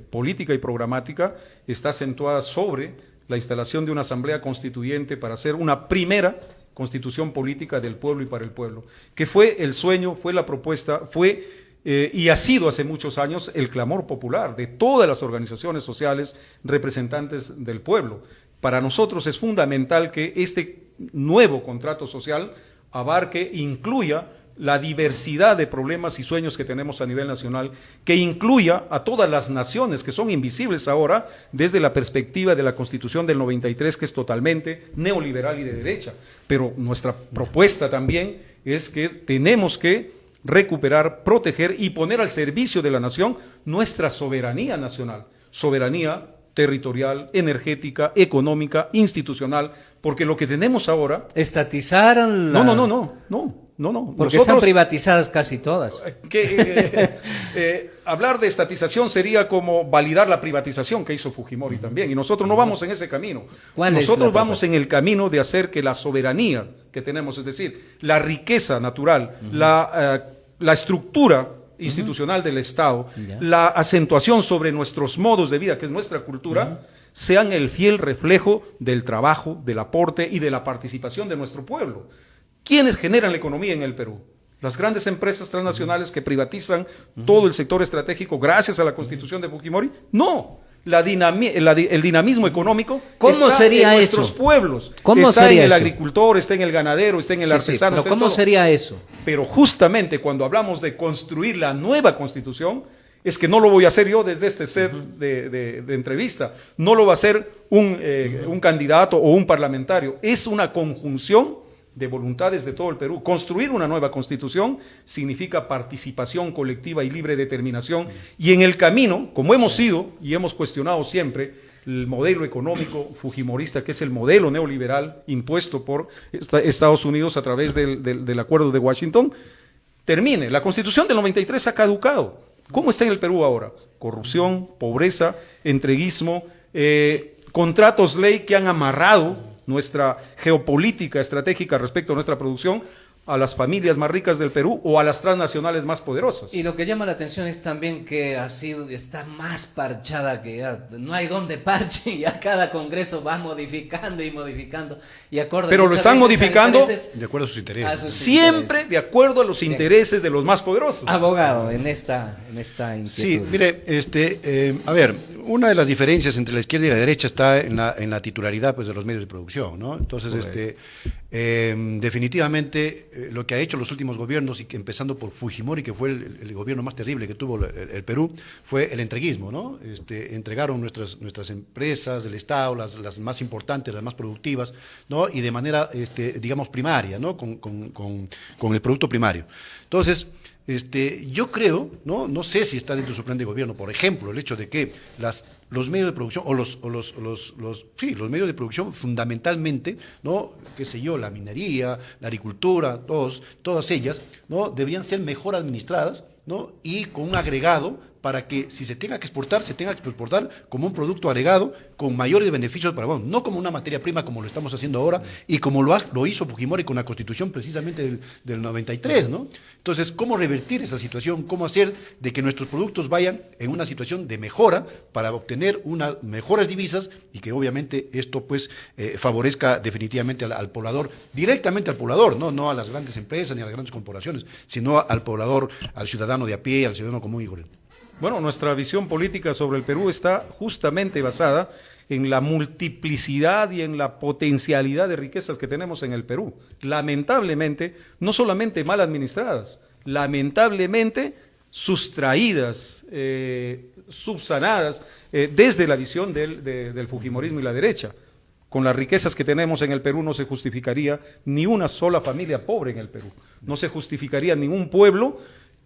política y programática está acentuada sobre la instalación de una asamblea constituyente para hacer una primera constitución política del pueblo y para el pueblo, que fue el sueño, fue la propuesta, y ha sido hace muchos años el clamor popular de todas las organizaciones sociales representantes del pueblo. Para nosotros es fundamental que este nuevo contrato social abarque, incluya la diversidad de problemas y sueños que tenemos a nivel nacional, que incluya a todas las naciones que son invisibles ahora desde la perspectiva de la Constitución del 93, que es totalmente neoliberal y de derecha. Pero nuestra propuesta también es que tenemos que recuperar, proteger y poner al servicio de la nación nuestra soberanía nacional, soberanía territorial, energética, económica, institucional, porque lo que tenemos ahora... Estatizar la... No. Porque están privatizadas casi todas. Hablar de estatización sería como validar la privatización que hizo Fujimori también, y nosotros no vamos en ese camino. ¿Cuál es Nosotros la vamos propuesta? en el camino de hacer que la soberanía que tenemos, es decir, la riqueza natural, la estructura institucional del Estado, Ya. la acentuación sobre nuestros modos de vida, que es nuestra cultura, sean el fiel reflejo del trabajo, del aporte y de la participación de nuestro pueblo. ¿Quiénes generan la economía en el Perú? Las grandes empresas transnacionales que privatizan todo el sector estratégico gracias a la Constitución de Fujimori. No, el dinamismo económico ¿Cómo está sería en nuestros eso? pueblos. ¿Cómo está sería en el eso? agricultor, está en el ganadero, está en el Sí, artesano. pero está en ¿cómo todo. sería eso? Pero justamente cuando hablamos de construir la nueva Constitución, es que no lo voy a hacer yo desde este set de entrevista, no lo va a hacer un candidato o un parlamentario, es una conjunción de voluntades de todo el Perú. Construir una nueva Constitución significa participación colectiva y libre determinación, y en el camino, como hemos sido y hemos cuestionado siempre, el modelo económico fujimorista, que es el modelo neoliberal impuesto por Estados Unidos a través del Acuerdo de Washington, termine. La Constitución del 93 ha caducado. ¿Cómo está en el Perú ahora? Corrupción, pobreza, entreguismo, contratos ley que han amarrado nuestra geopolítica estratégica respecto a nuestra producción a las familias más ricas del Perú o a las transnacionales más poderosas. Y lo que llama la atención es también que está más parchada que ya no hay donde parche, y a cada congreso va modificando y modificando. Y acorde Pero lo muchas están veces a modificando intereses- De acuerdo a sus intereses. a sus Siempre intereses. de acuerdo a los intereses de los más poderosos. Abogado, en esta inquietud. Sí, mire, a ver, una de las diferencias entre la izquierda y la derecha está en la titularidad, pues, de los medios de producción, ¿no? Entonces, definitivamente, lo que ha hecho los últimos gobiernos, y que empezando por Fujimori, que fue el gobierno más terrible que tuvo el Perú, fue el entreguismo, ¿no? Entregaron nuestras empresas del Estado, las más importantes, las más productivas, ¿no? Y de manera, digamos, primaria, ¿no? Con el producto primario. Entonces, yo creo, no sé si está dentro de su plan de gobierno, por ejemplo, el hecho de que los medios de producción, o los medios de producción fundamentalmente, ¿no? Qué sé yo, la minería, la agricultura, todas ellas, ¿no? Deberían ser mejor administradas, ¿no? Y con un agregado para que si se tenga que exportar, se tenga que exportar como un producto agregado con mayores beneficios para vos, no como una materia prima como lo estamos haciendo ahora y como lo hizo Fujimori con la Constitución precisamente del 93, ¿no? Entonces, ¿cómo revertir esa situación? ¿Cómo hacer de que nuestros productos vayan en una situación de mejora para obtener unas mejores divisas y que obviamente esto pues favorezca definitivamente al poblador, directamente al poblador, no a las grandes empresas ni a las grandes corporaciones, sino al poblador, al ciudadano de a pie, al ciudadano común y corriente? Bueno, nuestra visión política sobre el Perú está justamente basada en la multiplicidad y en la potencialidad de riquezas que tenemos en el Perú. Lamentablemente, no solamente mal administradas, lamentablemente sustraídas, subsanadas desde la visión del fujimorismo y la derecha. Con las riquezas que tenemos en el Perú no se justificaría ni una sola familia pobre en el Perú, no se justificaría ningún pueblo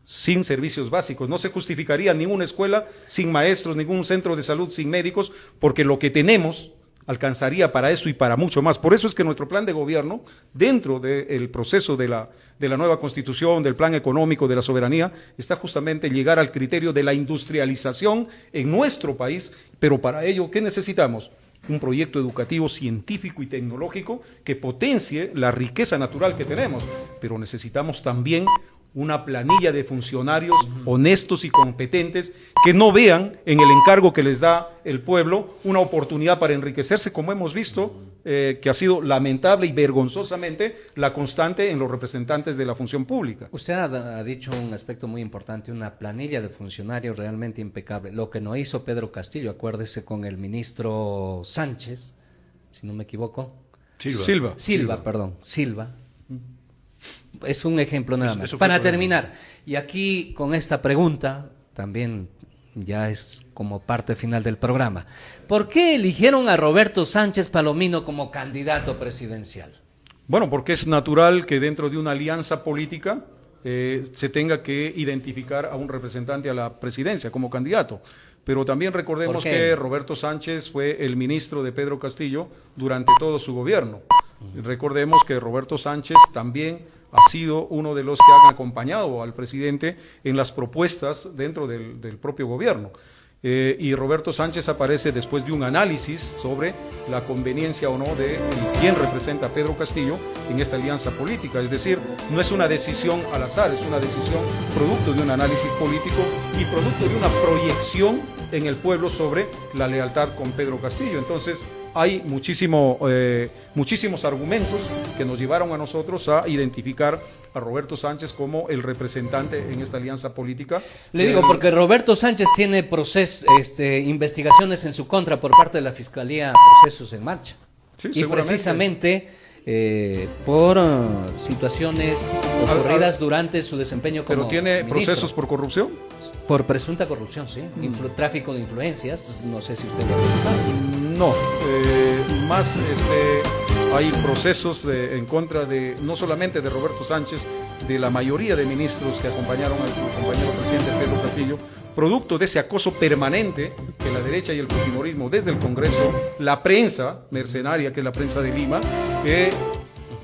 sin servicios básicos, no se justificaría ninguna escuela sin maestros, ningún centro de salud sin médicos, porque lo que tenemos alcanzaría para eso y para mucho más. Por eso es que nuestro plan de gobierno, dentro del proceso de la nueva Constitución, del plan económico, de la soberanía, está justamente llegar al criterio de la industrialización en nuestro país, pero para ello, ¿qué necesitamos? Un proyecto educativo, científico y tecnológico que potencie la riqueza natural que tenemos, pero necesitamos también una planilla de funcionarios honestos y competentes que no vean en el encargo que les da el pueblo una oportunidad para enriquecerse, como hemos visto, que ha sido lamentable y vergonzosamente la constante en los representantes de la función pública. Usted ha dicho un aspecto muy importante, una planilla de funcionarios realmente impecable. Lo que no hizo Pedro Castillo, acuérdese, con el ministro Sánchez, si no me equivoco. Silva. Es un ejemplo nada más. Para terminar, y aquí con esta pregunta, también ya es como parte final del programa, ¿por qué eligieron a Roberto Sánchez Palomino como candidato presidencial? Bueno, porque es natural que dentro de una alianza política se tenga que identificar a un representante a la presidencia como candidato. Pero también recordemos que Roberto Sánchez fue el ministro de Pedro Castillo durante todo su gobierno. Recordemos que Roberto Sánchez también ha sido uno de los que han acompañado al presidente en las propuestas dentro del propio gobierno. Y Roberto Sánchez aparece después de un análisis sobre la conveniencia o no de quién representa a Pedro Castillo en esta alianza política. Es decir, no es una decisión al azar, es una decisión producto de un análisis político y producto de una proyección en el pueblo sobre la lealtad con Pedro Castillo. Entonces, hay muchísimos argumentos que nos llevaron a nosotros a identificar a Roberto Sánchez como el representante en esta alianza política. Le digo porque Roberto Sánchez tiene investigaciones en su contra por parte de la Fiscalía, procesos en marcha. Sí, y precisamente por situaciones ocurridas durante su desempeño como ministro. ¿Pero tiene procesos por corrupción? Por presunta corrupción, sí. Tráfico de influencias, no sé si usted lo ha revisado. No, más hay procesos en contra de, no solamente de Roberto Sánchez, de la mayoría de ministros que acompañaron al compañero presidente Pedro Castillo, producto de ese acoso permanente que la derecha y el fujimorismo desde el Congreso, la prensa mercenaria, que es la prensa de Lima,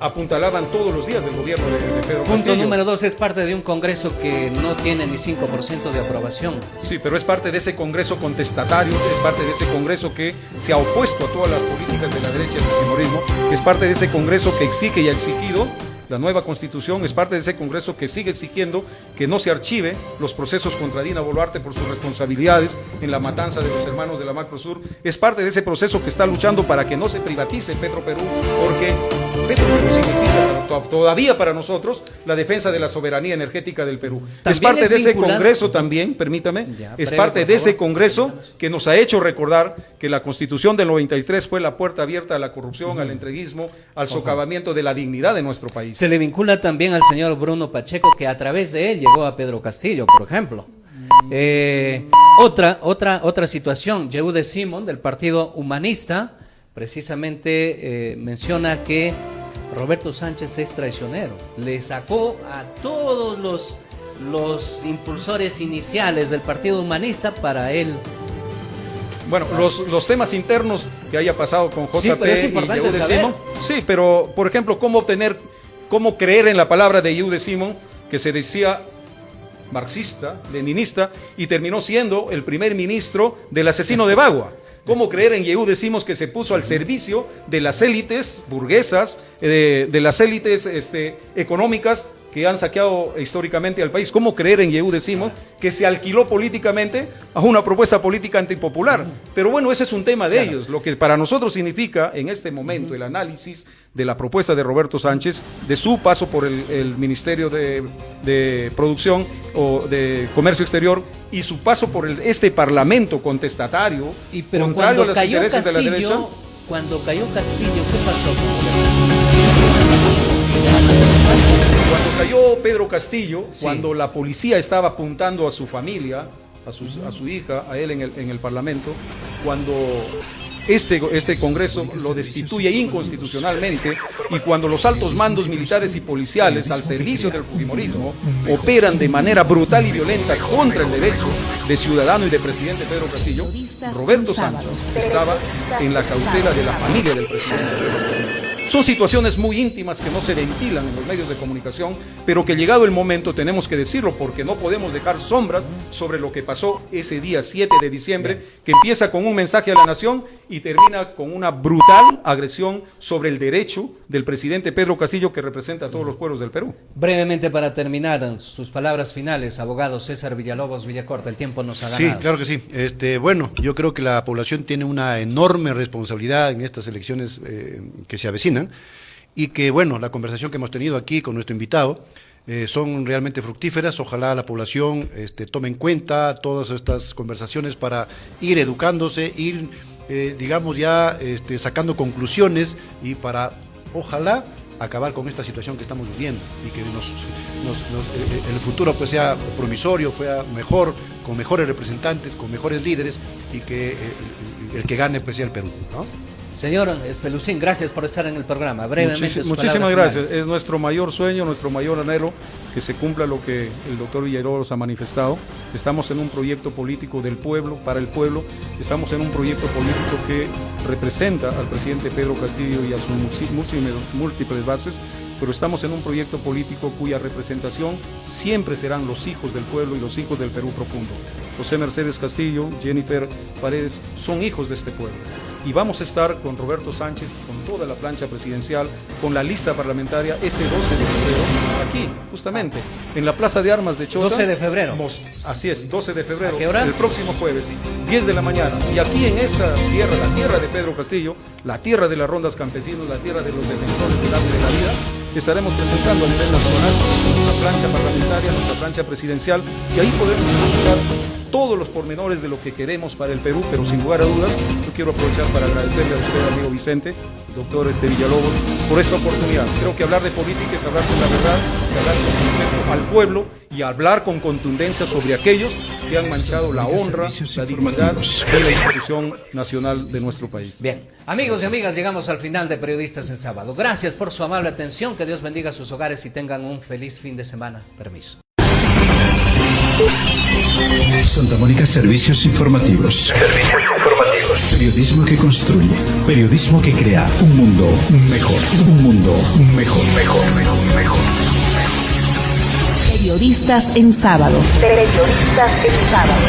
apuntalaban todos los días del gobierno de Pedro Castillo. Punto número 2, es parte de un Congreso que no tiene ni 5% de aprobación. Sí, pero es parte de ese Congreso contestatario, es parte de ese Congreso que se ha opuesto a todas las políticas de la derecha y el fujimorismo, es parte de ese Congreso que exige y ha exigido la nueva Constitución, es parte de ese Congreso que sigue exigiendo que no se archive los procesos contra Dina Boluarte por sus responsabilidades en la matanza de los hermanos de la Macrosur. Es parte de ese proceso que está luchando para que no se privatice Petroperú, porque Petroperú significa todavía para nosotros la defensa de la soberanía energética del Perú. Es parte de ese Congreso también, permítame, es parte de ese Congreso que nos ha hecho recordar que la Constitución del 93 fue la puerta abierta a la corrupción, al entreguismo, al socavamiento de la dignidad de nuestro país. Se le vincula también al señor Bruno Pacheco, que a través de él llegó a Pedro Castillo, por ejemplo. Otra situación, Yehude Simón, del Partido Humanista, precisamente menciona que Roberto Sánchez es traicionero. Le sacó a todos los impulsores iniciales del Partido Humanista para él. Bueno, los temas internos que haya pasado con JP, sí, pero es importante y saber. Simón, sí, pero por ejemplo, cómo creer en la palabra de Yehude Simón, que se decía marxista, leninista, y terminó siendo el primer ministro del asesino de Bagua. ¿Cómo creer en Yehude Simón, que se puso al servicio de las élites burguesas, de las élites económicas que han saqueado históricamente al país? ¿Cómo creer en Yehude Simón, que se alquiló políticamente a una propuesta política antipopular? Pero bueno, ese es un tema de ellos. Lo que para nosotros significa en este momento el análisis de la propuesta de Roberto Sánchez, de su paso por el Ministerio de Producción o de Comercio Exterior y su paso por este Parlamento contestatario, pero contrario a los intereses de la derecha. Cuando cayó Castillo, ¿qué pasó? Cuando cayó Pedro Castillo, sí, cuando la policía estaba apuntando a su familia, a su hija, a él en el Parlamento, cuando este Congreso lo destituye inconstitucionalmente y cuando los altos mandos militares y policiales al servicio del fujimorismo operan de manera brutal y violenta contra el derecho de ciudadano y de presidente Pedro Castillo, Roberto Sánchez estaba en la cautela de la familia del presidente. Son situaciones muy íntimas que no se ventilan en los medios de comunicación, pero que llegado el momento tenemos que decirlo, porque no podemos dejar sombras sobre lo que pasó ese día 7 de diciembre, que empieza con un mensaje a la nación y termina con una brutal agresión sobre el derecho del presidente Pedro Castillo, que representa a todos los pueblos del Perú. Brevemente, para terminar, sus palabras finales, abogado César Villalobos Villacorta, el tiempo nos ha ganado. Sí, claro que sí. Bueno, yo creo que la población tiene una enorme responsabilidad en estas elecciones que se avecinan, y que, bueno, la conversación que hemos tenido aquí con nuestro invitado son realmente fructíferas. Ojalá la población tome en cuenta todas estas conversaciones para ir educándose, ir, digamos, ya sacando conclusiones y para, ojalá, acabar con esta situación que estamos viviendo y que el futuro pues sea promisorio, sea mejor, con mejores representantes, con mejores líderes, y que el que gane pues sea el Perú, ¿no? Señor Espelucín, gracias por estar en el programa. Brevemente, muchísimas gracias. Es nuestro mayor sueño, nuestro mayor anhelo, que se cumpla lo que el doctor Villalobos ha manifestado. Estamos en un proyecto político del pueblo, para el pueblo. Estamos en un proyecto político que representa al presidente Pedro Castillo y a sus múltiples bases, pero estamos en un proyecto político cuya representación siempre serán los hijos del pueblo y los hijos del Perú profundo. José Mercedes Castillo, Jennifer Paredes, son hijos de este pueblo. Y vamos a estar con Roberto Sánchez, con toda la plancha presidencial, con la lista parlamentaria este 12 de febrero, aquí, justamente, en la Plaza de Armas de Chota. 12 de febrero. Así es, 12 de febrero. ¿A qué hora? El próximo jueves, 10 de la mañana. Y aquí en esta tierra, la tierra de Pedro Castillo, la tierra de las rondas campesinos, la tierra de los defensores del arte de la vida, estaremos presentando a nivel nacional nuestra plancha parlamentaria, nuestra plancha presidencial, y ahí podemos encontrar todos los pormenores de lo que queremos para el Perú, pero sin lugar a dudas, yo quiero aprovechar para agradecerle a usted, amigo Vicente, doctor Villalobos, por esta oportunidad. Creo que hablar de política es hablar con la verdad, hablar con respeto al pueblo y hablar con contundencia sobre aquellos que han manchado la honra, la dignidad de la institución nacional de nuestro país. Bien, amigos y amigas, llegamos al final de Periodistas en Sábado. Gracias por su amable atención, que Dios bendiga sus hogares y tengan un feliz fin de semana. Permiso. Santa Mónica Servicios Informativos. Periodismo que construye. Periodismo que crea un mundo mejor. Un mundo mejor. Periodistas en Sábado. Periodistas en Sábado.